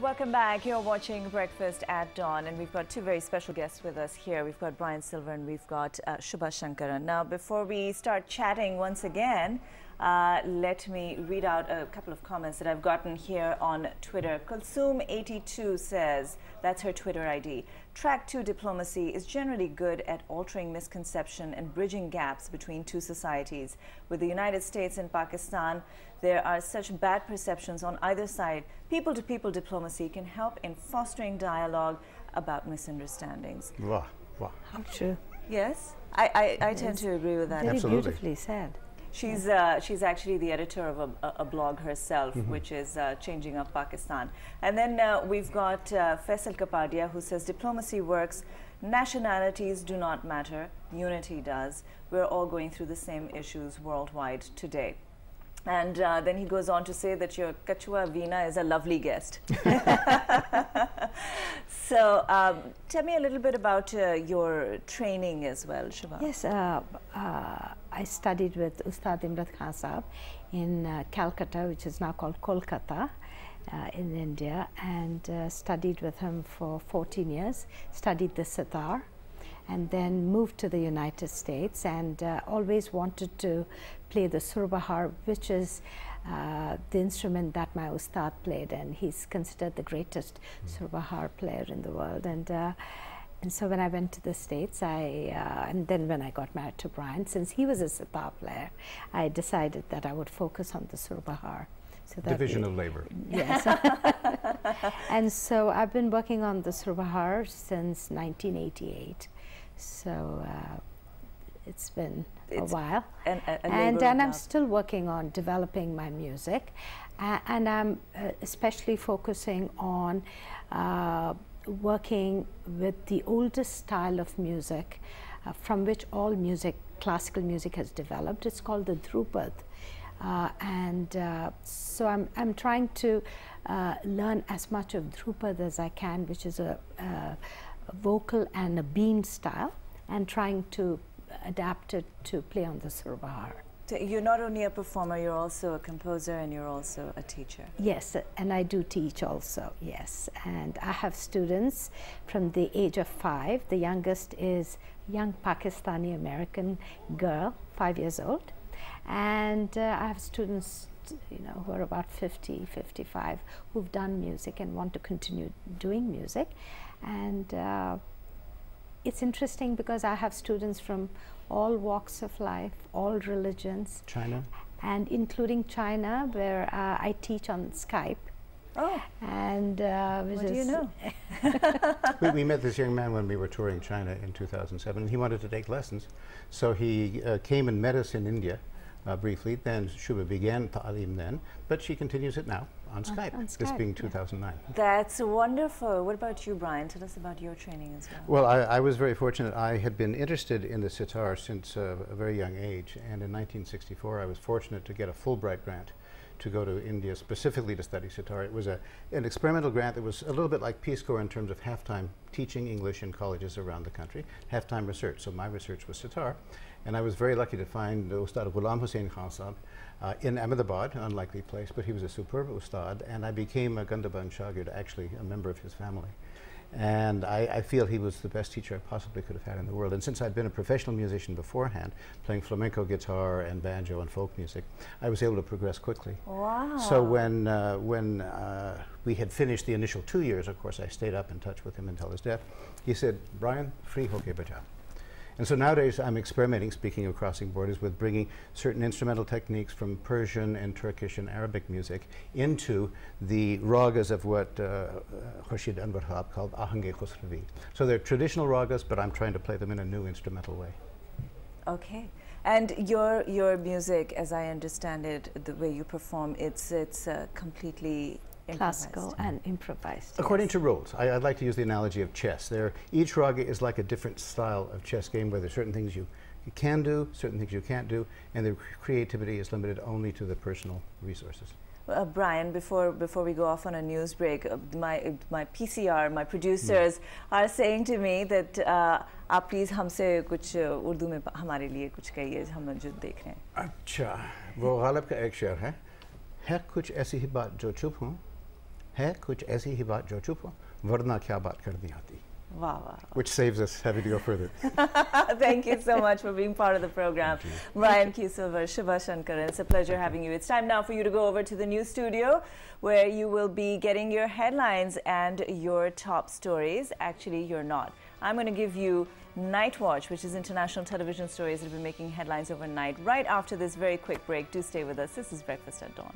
Welcome back. You're watching Breakfast at Dawn, and we've got two very special guests with us here. We've got Brian Silver and we've got Shubha Sankaran. Now, before we start chatting once again, let me read out a couple of comments that I've gotten here on Twitter. Kulsoom82 says, that's her Twitter ID, Track 2 diplomacy is generally good at altering misconception and bridging gaps between two societies. With the United States and Pakistan, there are such bad perceptions on either side. People-to-people diplomacy can help in fostering dialogue about misunderstandings. Wow, wow. How true. Yes, I tend to agree with that. Very Absolutely. beautifully said. She's actually the editor of a blog herself, which is Changing Up Pakistan. And then we've got Faisal Kapadia, who says diplomacy works, nationalities do not matter, unity does. We're all going through the same issues worldwide today. And then he goes on to say that your Kachua Veena is a lovely guest. So tell me a little bit about your training as well, Shubha. Yes, I studied with Ustad Imrat Khan Sahab in Calcutta, which is now called Kolkata in India, and studied with him for 14 years, studied the sitar, and then moved to the United States, and always wanted to play the surbahar, which is the instrument that my Ustad played, and he's considered the greatest surbahar player in the world. And so when I went to the States, and then when I got married to Brian, since he was a sitar player, I decided that I would focus on the surbahar. So that Division of labor. Yes. And so I've been working on the surbahar since 1988. So it's been a while. And I'm still working on developing my music. And I'm especially focusing on working with the oldest style of music from which all music, classical music, has developed. It's called the Dhrupad. So I'm trying to learn as much of Dhrupad as I can, which is a vocal and a bean style, and trying to adapt it to play on the surbahar. So you're not only a performer, you're also a composer and you're also a teacher. Yes, and I do teach also, yes. And I have students from the age of 5. The youngest is a young Pakistani American girl, 5 years old. And I have students, who are about 50, 55, who've done music and want to continue doing music. And it's interesting because I have students from all walks of life, all religions. China? And including China, where I teach on Skype. Oh. And what do you know? we met this young man when we were touring China in 2007. He wanted to take lessons. So he came and met us in India briefly. Then Shubha began Ta'aleem then, but she continues it now on Skype, this being 2009. That's wonderful. What about you, Brian? Tell us about your training as well. Well, I was very fortunate. I had been interested in the sitar since a very young age, and in 1964 I was fortunate to get a Fulbright grant to go to India specifically to study sitar. It was an experimental grant that was a little bit like Peace Corps in terms of half-time teaching English in colleges around the country, half-time research. So my research was sitar, and I was very lucky to find Ustad Ghulam Hussain Khan Sahab in Ahmedabad, an unlikely place, but he was a superb Ustad, and I became a Gandaband Shagird, actually a member of his family. And I feel he was the best teacher I possibly could have had in the world. And since I'd been a professional musician beforehand, playing flamenco guitar and banjo and folk music, I was able to progress quickly. Wow. So when we had finished the initial 2 years, of course, I stayed up in touch with him until his death. He said, Brian, free hoke baja. And so nowadays I'm experimenting, speaking of crossing borders, with bringing certain instrumental techniques from Persian and Turkish and Arabic music into the ragas of what Khurshid Anwar Khan called Ahange Khusravi. So they're traditional ragas, but I'm trying to play them in a new instrumental way. Okay. And your music, as I understand it, the way you perform, it's completely classical and improvised. According to rules. I'd like to use the analogy of chess. Each raga is like a different style of chess game where there's certain things you can do, certain things you can't do, and the creativity is limited only to the personal resources. Brian, before we go off on a news break, my PCR, my producers are saying to me that आप please हमसे कुछ उर्दू में हमारे लिए कुछ कहिए हम जो देख रहे हैं. अच्छा, वो गालिब का एक शेर है कुछ ऐसी ही बात जो चुप हूँ है कुछ ऐसी ही बात जो छुप वरना क्या बात करनी आती. Wow, wow. Which saves us having to go further. Thank you so much for being part of the program. Brian Q. Silver, Shubha Sankaran, it's a pleasure having you. It's time now for you to go over to the news studio where you will be getting your headlines and your top stories. Actually, you're not. I'm going to give you Night Watch, which is international television stories that have been making headlines overnight. Right after this very quick break, do stay with us. This is Breakfast at Dawn.